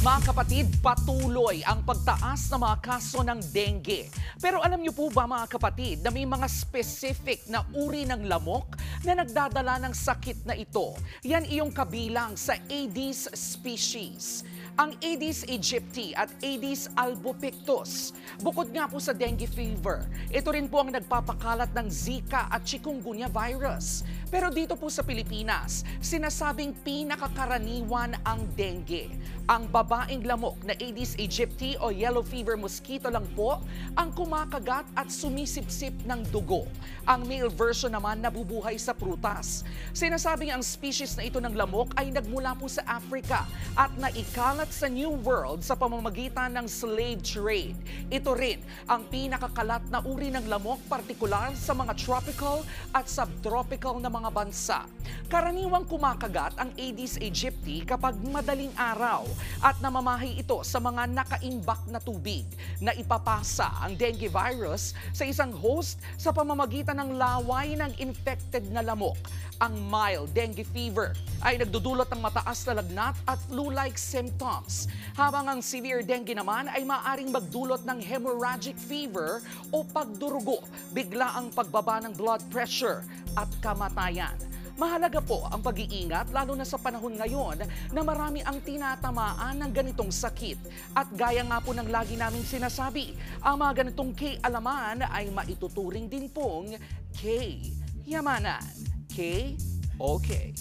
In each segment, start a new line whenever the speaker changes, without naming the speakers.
Mga kapatid, patuloy ang pagtaas ng mga kaso ng dengue. Pero alam niyo po ba mga kapatid na may mga specific na uri ng lamok na nagdadala ng sakit na ito? Yan iyong kabilang sa Aedes species. Ang Aedes aegypti at Aedes albopictus. Bukod nga po sa dengue fever, ito rin po ang nagpapakalat ng Zika at chikungunya virus. Pero dito po sa Pilipinas, sinasabing pinakakaraniwan ang dengue. Ang babaeng lamok na Aedes aegypti o yellow fever mosquito lang po ang kumakagat at sumisipsip ng dugo. Ang male version naman nabubuhay sa prutas. Sinasabing ang species na ito ng lamok ay nagmula po sa Africa at naikalat sa New World sa pamamagitan ng slave trade. Ito rin ang pinakakalat na uri ng lamok, partikular sa mga tropical at subtropical na mga bansa. Karaniwang kumakagat ang Aedes aegypti kapag madaling araw at namamahay ito sa mga nakaimbak na tubig. Na ipapasa ang dengue virus sa isang host sa pamamagitan ng laway ng infected na lamok. Ang mild dengue fever ay nagdudulot ng mataas na lagnat at flu-like symptoms. Habang ang severe dengue naman ay maaaring magdulot ng hemorrhagic fever o pagdurugo, bigla ang pagbaba ng blood pressure at kamatayan. Mahalaga po ang pag-iingat lalo na sa panahon ngayon na marami ang tinatamaan ng ganitong sakit. At gaya nga po ng lagi naming sinasabi, ang mga ganitong K-alaman ay maituturing din pong K-yamanan. K-okay.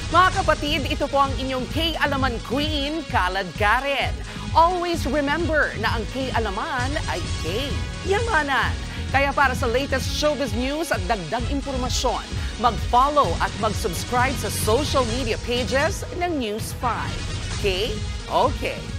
Mga kapatid, ito po ang inyong K-alaman Queen, Kalad Karen. Always remember na ang K-alaman ay K-yamanan. Kaya para sa latest showbiz news at dagdag impormasyon, mag-follow at mag-subscribe sa social media pages ng News 5. K-okay.